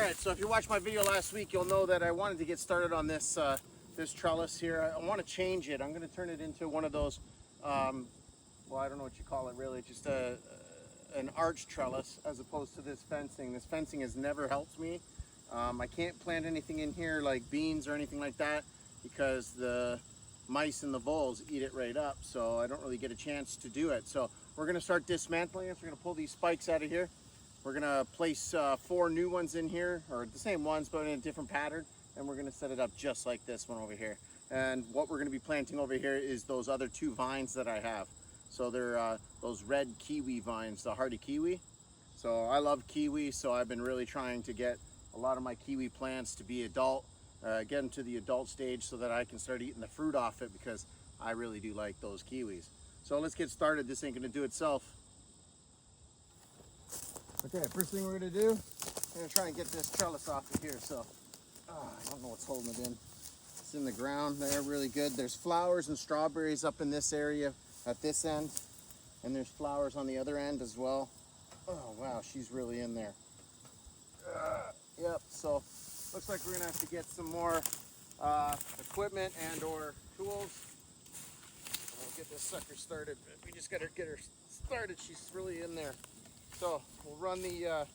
Alright, so if you watched my video last week, you'll know that I wanted to get started on this this trellis here. I want to change it. I'm going to turn it into one of those, well, I don't know what you call it really, just an arch trellis as opposed to this fencing. This fencing has never helped me. I can't plant anything in here like beans or anything like that because the mice and the voles eat it right up, so I don't really get a chance to do it. So we're going to start dismantling it. We're going to pull these spikes out of here. We're going to place 4 new ones in here, or the same ones but in a different pattern, and we're going to set it up just like this one over here. And what we're going to be planting over here is those other 2 vines that I have. So they're those red kiwi vines, the hardy kiwi. So I love kiwi, so I've been really trying to get a lot of my kiwi plants to be adult, get them to the adult stage so that I can start eating the fruit off it, because I really do like those kiwis. So let's get started. This ain't going to do itself. Okay, first thing we're going to do, I'm going to try and get this trellis off of here. So, I don't know what's holding it in. It's in the ground there, really good. There's flowers and strawberries up in this area at this end, and there's flowers on the other end as well. Oh, wow, she's really in there. Yep, so looks like we're going to have to get some more equipment and or tools. We'll get this sucker started. We just got to get her started. She's really in there. So we'll run the,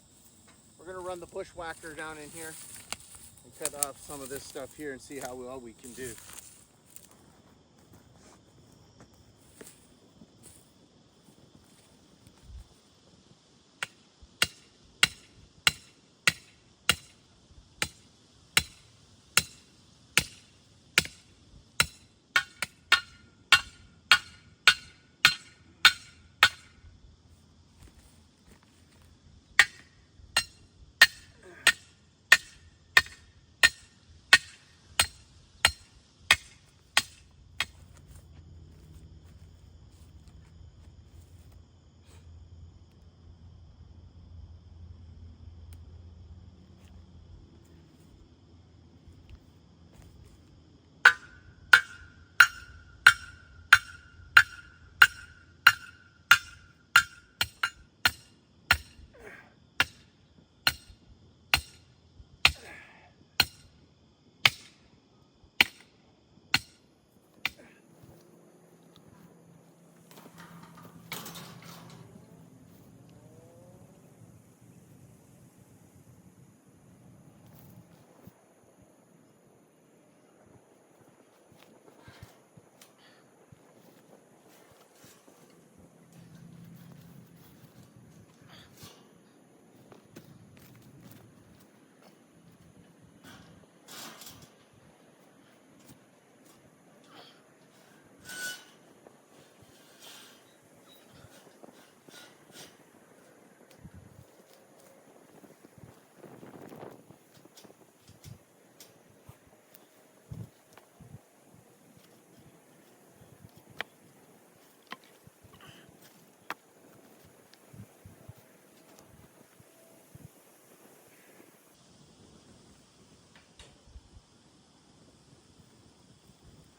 we're going to run the bushwhacker down in here and cut off some of this stuff here and see how well we can do.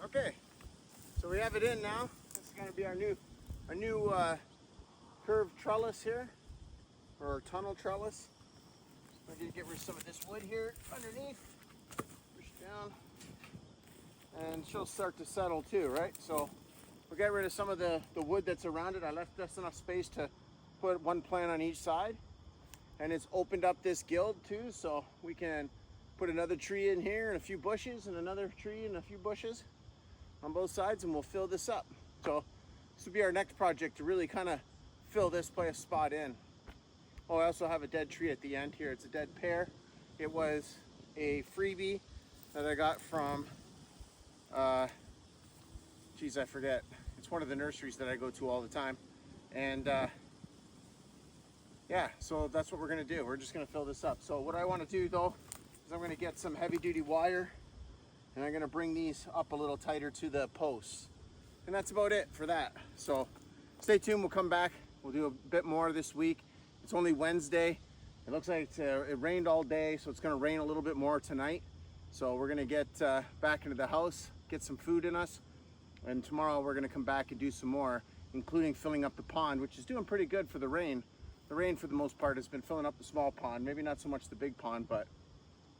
Okay, so we have it in now. This is going to be our new curved trellis here, or tunnel trellis. We're going to get rid of some of this wood here underneath, push it down, and she'll start to settle too, right? So we'll get rid of some of the wood that's around it. I left just enough space to put 1 plant on each side, and it's opened up this guild too, so we can put another tree in here and a few bushes, and another tree and a few bushes on both sides, and we'll fill this up. So this will be our next project, to really kind of fill this place spot in. Oh, I also have a dead tree at the end here. It's a dead pear. It was a freebie that I got from, geez, I forget. It's one of the nurseries that I go to all the time. And yeah, so that's what we're gonna do. We're just gonna fill this up. So what I wanna do though, is I'm gonna get some heavy duty wire, and I'm going to bring these up a little tighter to the posts. And that's about it for that. So stay tuned, we'll come back. We'll do a bit more this week. It's only Wednesday. It looks like it rained all day, so it's going to rain a little bit more tonight. So we're going to get back into the house, get some food in us, and tomorrow we're going to come back and do some more, including filling up the pond, which is doing pretty good for the rain. The rain, for the most part, has been filling up the small pond. Maybe not so much the big pond, but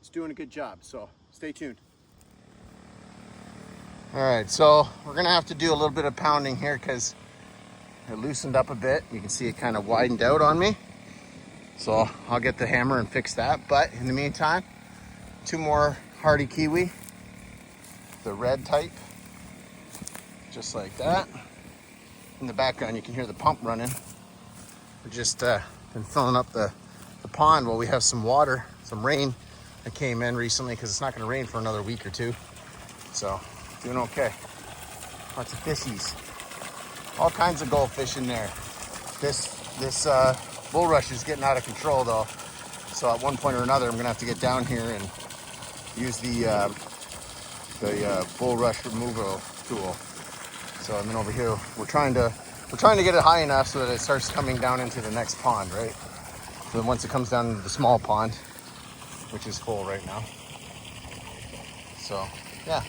it's doing a good job. So stay tuned. All right, so we're gonna have to do a little bit of pounding here because it loosened up a bit. You can see it kind of widened out on me. So I'll get the hammer and fix that. But in the meantime, 2 more hardy kiwi, the red type, just like that. In the background, you can hear the pump running. We're just been filling up the pond while we have some water, some rain that came in recently because it's not going to rain for another week or 2. So doing okay. Lots of fishies. All kinds of goldfish in there. This bulrush is getting out of control though. So at one point or another, I'm gonna have to get down here and use the bulrush removal tool. So and then over here, we're trying to get it high enough so that it starts coming down into the next pond, right? So then once it comes down into the small pond, which is full right now. So yeah,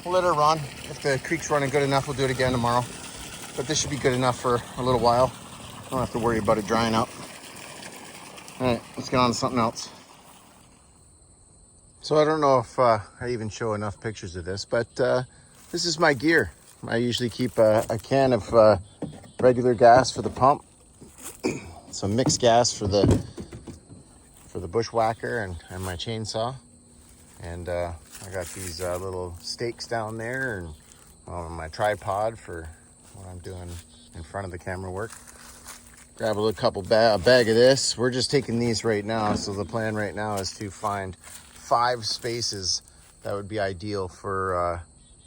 we'll let her run. If the creek's running good enough, we'll do it again tomorrow. But this should be good enough for a little while. Don't have to worry about it drying up. All right, let's get on to something else. So I don't know if I even show enough pictures of this, but this is my gear. I usually keep a can of regular gas for the pump, some mixed gas for the bushwhacker and my chainsaw. And I got these little stakes down there and my tripod for what I'm doing in front of the camera work. Grab a little bag of this. We're just taking these right now. So the plan right now is to find 5 spaces that would be ideal for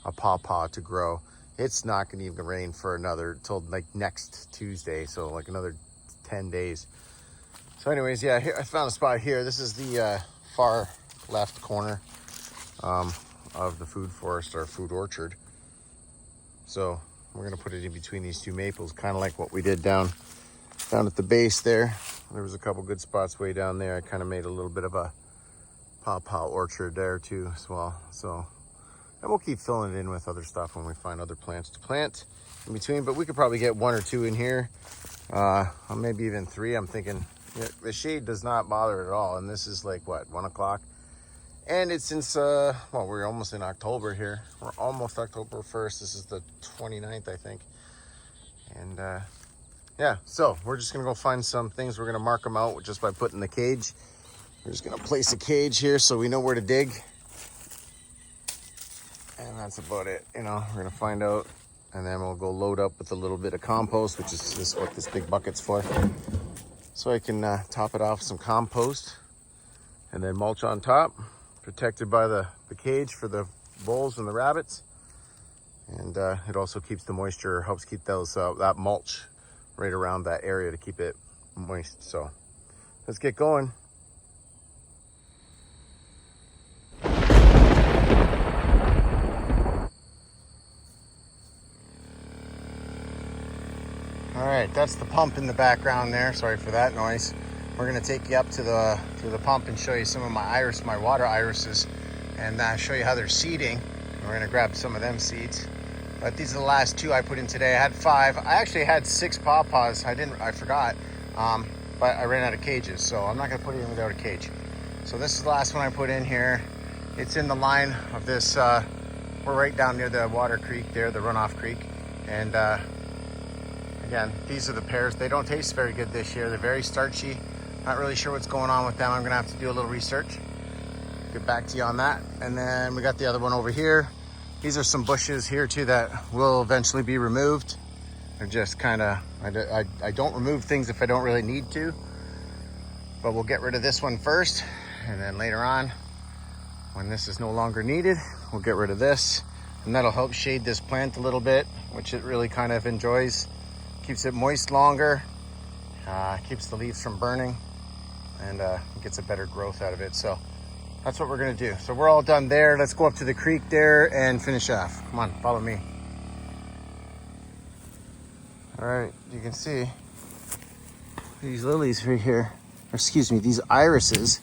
a pawpaw to grow. It's not going to even rain for till like next Tuesday. So like another 10 days. So anyways, yeah, here I found a spot here. This is the far left corner of the food forest or food orchard. So we're gonna put it in between these 2 maples, kind of like what we did down at the base there. There was a couple good spots way down there. I kind of made a little bit of a pawpaw orchard there too as well. So, and we'll keep filling it in with other stuff when we find other plants to plant in between. But we could probably get 1 or 2 in here, maybe even 3. I'm thinking the shade does not bother at all. And this is like what, 1 o'clock. And it's since, well, we're almost in October here. We're almost October 1st. This is the 29th, I think. And yeah, so we're just gonna go find some things. We're gonna mark them out just by putting the cage. We're just gonna place a cage here so we know where to dig. And that's about it. You know, we're gonna find out. And then we'll go load up with a little bit of compost, which is what this big bucket's for. So I can top it off with some compost. And then mulch on top. Protected by the cage for the voles and the rabbits, and it also keeps the moisture, helps keep that mulch right around that area to keep it moist. So let's get going. All right, that's the pump in the background there. Sorry for that noise. We're gonna take you up to the pump and show you some of my water irises, and show you how they're seeding. We're gonna grab some of them seeds. But these are the last 2 I put in today. I had 5. I actually had 6 pawpaws. I forgot, but I ran out of cages, so I'm not gonna put it in without a cage. So this is the last one I put in here. It's in the line of this. We're right down near the water creek there, the runoff creek, and again, these are the pears. They don't taste very good this year. They're very starchy. Not really sure what's going on with them. I'm gonna have to do a little research. Get back to you on that. And then we got the other one over here. These are some bushes here too that will eventually be removed. They're just kind of, I don't remove things if I don't really need to. But we'll get rid of this one first. And then later on, when this is no longer needed, we'll get rid of this. And that'll help shade this plant a little bit, which it really kind of enjoys. Keeps it moist longer, keeps the leaves from burning, and gets a better growth out of it. So that's what we're gonna do. So we're all done there. Let's go up to the creek there and finish off. Come on, follow me. All right, you can see these lilies right here, or excuse me, these irises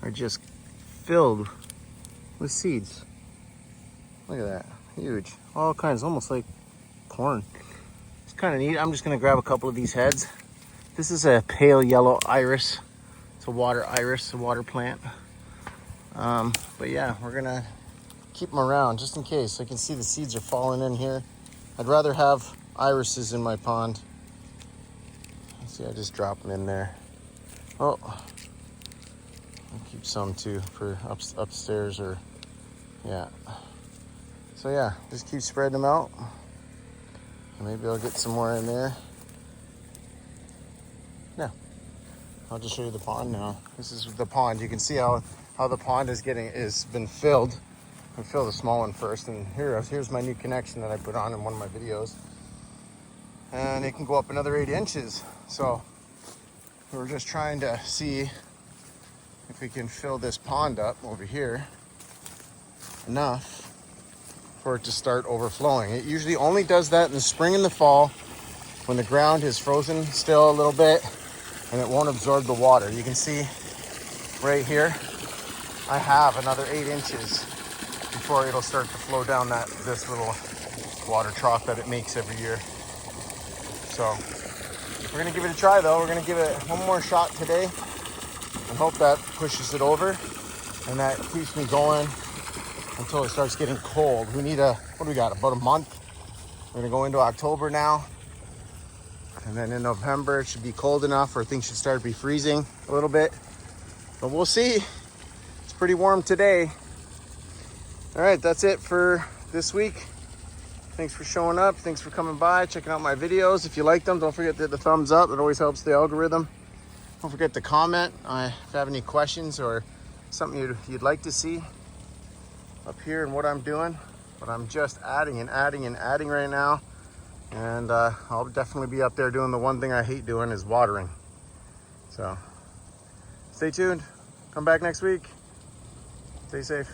are just filled with seeds. Look at that, huge, all kinds, almost like corn. It's kind of neat. I'm just gonna grab a couple of these heads. This is a pale yellow iris. It's a water iris, a water plant. But yeah, we're gonna keep them around just in case. I can see the seeds are falling in here. I'd rather have irises in my pond. See, I just drop them in there. Oh, I'll keep some too for upstairs or, yeah. So yeah, just keep spreading them out. Maybe I'll get some more in there. Yeah, I'll just show you the pond now. This is the pond. You can see how the pond is been filled. I fill the small one first, and here's my new connection that I put on in one of my videos. And it can go up another 8 inches. So we're just trying to see if we can fill this pond up over here enough for it to start overflowing. It usually only does that in the spring and the fall when the ground is frozen still a little bit and it won't absorb the water. You can see right here, I have another 8 inches before it'll start to flow down this little water trough that it makes every year. So we're gonna give it a try though. We're gonna give it one more shot today and hope that pushes it over and that keeps me going until it starts getting cold. We need what do we got, about a month? We're gonna go into October now. And then in November, it should be cold enough or things should start to be freezing a little bit. But we'll see. It's pretty warm today. All right, that's it for this week. Thanks for showing up. Thanks for coming by, checking out my videos. If you like them, don't forget to hit the thumbs up. It always helps the algorithm. Don't forget to comment if you have any questions or something you'd like to see up here and what I'm doing. But I'm just adding and adding and adding right now. And I'll definitely be up there doing the one thing I hate doing is watering. So stay tuned. Come back next week. Stay safe.